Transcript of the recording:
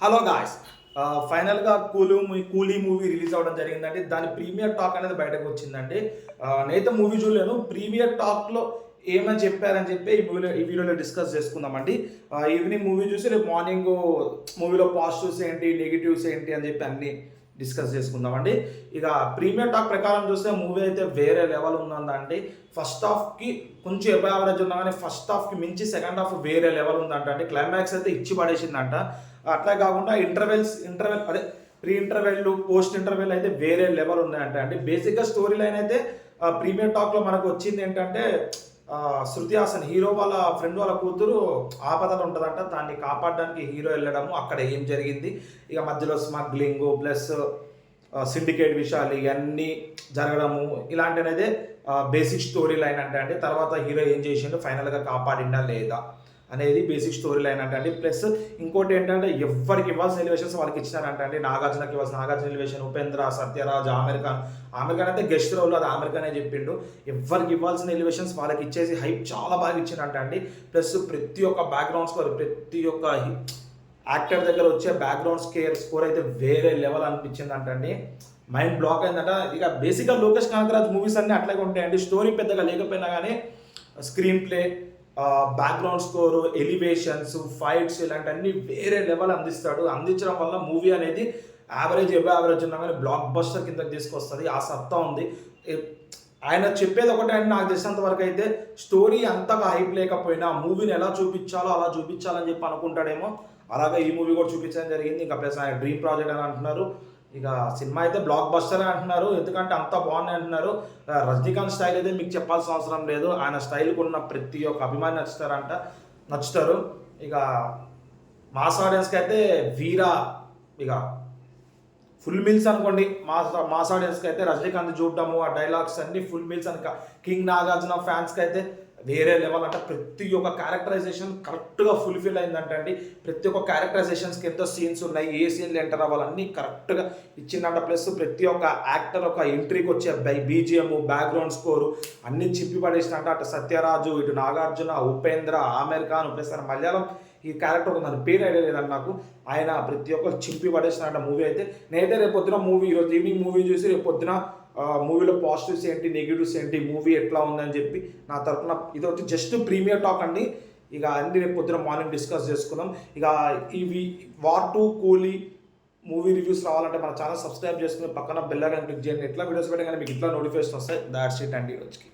Hello guys, ఫైనల్గా కూలీ movie release అవ్వడం జరిగిందండి. దాని ప్రీమియర్ టాక్ అనేది బయటకు వచ్చిందండి. నేనైతే మూవీ చూడలేను. ప్రీమియర్ టాక్లో ఏమని చెప్పారని చెప్పి ఈ వీడియోలో డిస్కస్ చేసుకుందామండి. ఈవినింగ్ మూవీ చూసి రేపు మార్నింగ్ మూవీలో పాజిటివ్స్ ఏంటి, నెగిటివ్స్ ఏంటి అని చెప్పి అన్ని డిస్కస్ చేసుకుందామండి. ఇక ప్రీమియర్ టాక్ ప్రకారం చూస్తే మూవీ అయితే వేరే లెవెల్ ఉందండి. ఫస్ట్ హాఫ్కి కొంచెం ఎబో యావరేజ్ ఉన్నా కానీ ఫస్ట్ హాఫ్కి మించి సెకండ్ హాఫ్ వేరే లెవెల్ ఉందంట అండి. క్లైమాక్స్ అయితే ఇచ్చి పడేసిందంట. అట్లా కాకుండా ఇంటర్వెల్ అదే ప్రీ ఇంటర్వెల్ పోస్ట్ ఇంటర్వెల్ అయితే వేరే లెవెల్ ఉన్నాయంట అండి. బేసిక్గా స్టోరీ లైన్ అయితే ప్రీమియర్ టాక్లో మనకు వచ్చింది ఏంటంటే, శృతి హాసన్ హీరో వాళ్ళ ఫ్రెండ్ వాళ్ళ కూతురు ఆపదలు ఉంటుందంట. దాన్ని కాపాడడానికి హీరో వెళ్ళడము, అక్కడ ఏం జరిగింది, ఇక మధ్యలో స్మగ్లింగ్ ప్లస్ సిండికేట్ విషయాలు ఇవన్నీ జరగడము ఇలాంటి అనేది బేసిక్ స్టోరీ లైన్ అంటే అండి. తర్వాత హీరో ఏం చేసిండు, ఫైనల్గా కాపాడిండా లేదా అనేది బేసిక్ స్టోరీ లైన్ అంటే అండి. ప్లస్ ఇంకోటి ఏంటంటే, ఎవరికి ఇవ్వాల్సిన ఎలివేషన్స్ వాళ్ళకి ఇచ్చినారంట అండి. నాగార్జునకి ఇవ్వాల్సిన నాగార్జున ఎలివేషన్, ఉపేంద్ర, సత్యరాజ్, ఆమిర్ ఖాన్ అయితే గెస్ట్ రోల్, అది ఆమిర్ ఖానే చెప్పిండు. ఎవరికి ఇవ్వాల్సిన ఎలివేషన్స్ వాళ్ళకి ఇచ్చేసి హైప్ చాలా బాగా ఇచ్చిందంట అండి. ప్లస్ ప్రతి ఒక్క బ్యాక్గ్రౌండ్ స్కోర్, ప్రతి ఒక్క యాక్టర్ దగ్గర వచ్చే బ్యాక్గ్రౌండ్ స్కోర్ అయితే వేరే లెవెల్ అనిపించిందంట అండి. మైండ్ బ్లాక్ అయిందంట. ఇక బేసిక్గా లోకేష్ కనకరాజ్ మూవీస్ అన్నీ అట్లాగే ఉంటాయండి. స్టోరీ పెద్దగా లేకపోయినా కానీ screen play, background score, elevations, fights ఇలాంటివన్నీ వేరే లెవెల్ అందిస్తాడు. అందించడం వల్ల మూవీ అనేది ఎబో యావరేజ్ ఉన్నా కానీ బ్లాక్ బస్టర్ కిందకి తీసుకొస్తుంది. ఆ సత్తా ఉంది. ఆయన చెప్పేది ఒకటే అండి, నాకు తెలిసినంత వరకు అయితే స్టోరీ అంతగా హైప్ లేకపోయినా మూవీని ఎలా చూపించాలో అలా చూపించాలని చెప్పి అనుకుంటాడేమో. అలాగే ఈ మూవీ కూడా చూపించడం జరిగింది. ఇంకా ప్లస్ ఆయన డ్రీమ్ ప్రాజెక్ట్ అని అంటున్నారు. ఇక సినిమా అయితే బ్లాక్ బస్టర్ అని అంటున్నారు, ఎందుకంటే అంత బాగున్నాయి అంటున్నారు. రజనీకాంత్ స్టైల్ అయితే మీకు చెప్పాల్సిన అవసరం లేదు. ఆయన స్టైల్కి ఉన్న ప్రతి ఒక్క అభిమాని నచ్చుతారు. ఇక మాస్ ఆడియన్స్కి అయితే వీరా ఇక ఫుల్ మీల్స్ అనుకోండి. మాస్ ఆడియన్స్కి అయితే రజనీకాంత్ చూడటము, ఆ డైలాగ్స్ అన్ని ఫుల్ మీల్స్ అని. కింగ్ నాగార్జున ఫ్యాన్స్కి అయితే వేరే లెవెల్ అంటే ప్రతి ఒక్క క్యారెక్టరైజేషన్ కరెక్ట్గా ఫుల్ఫిల్ అయిందంటండి. ప్రతి ఒక్క క్యారెక్టరైజేషన్స్కి ఎంతో సీన్స్ ఉన్నాయి, ఏ సీన్లు ఎంటర్ అవ్వాలన్నీ కరెక్ట్గా ఇచ్చిందంట. ప్లస్ ప్రతి ఒక్క యాక్టర్ ఒక ఎంట్రీకి వచ్చే బీజిఎం, బ్యాక్గ్రౌండ్ స్కోరు అన్నీ చింపి పడేసినట్ట. అటు సత్యరాజు, ఇటు నాగార్జున, ఉపేంద్ర, ఆమిర్ ఖాన్, ప్లస్ మలయాళం ఈ క్యారెక్టర్ దాని పేరు ఐడియా లేదండి నాకు. ఆయన ప్రతి ఒక్కరు చింపి పడేసినట్ట మూవీ అయితే. నేనైతే రేపు పొద్దున ఈరోజు ఈవినింగ్ మూవీ చూసి రేపు పొద్దున మూవీలో పాజిటివ్స్ ఏంటి, నెగిటివ్స్ ఏంటి, మూవీ ఎట్లా ఉందని చెప్పి నా తరఫున ఇది వచ్చి జస్ట్ ప్రీమియర్ టాక్ అండి. ఇక అన్ని రేపు పొద్దున మార్నింగ్ డిస్కస్ చేసుకుందాం. ఇక ఇవి వార్ 2 కూలీ మూవీ రివ్యూస్ రావాలంటే మన ఛానల్ సబ్స్క్రైబ్ చేసుకుని పక్కన బెల్ ఐకాన్ క్లిక్ చేయండి. ఎట్లా వీడియోస్ పెట్టగానే మీకు ఇట్లా నోటిఫికేషన్ వస్తాయి. దాట్స్ ఇట్ అండి ఈరోజుకి.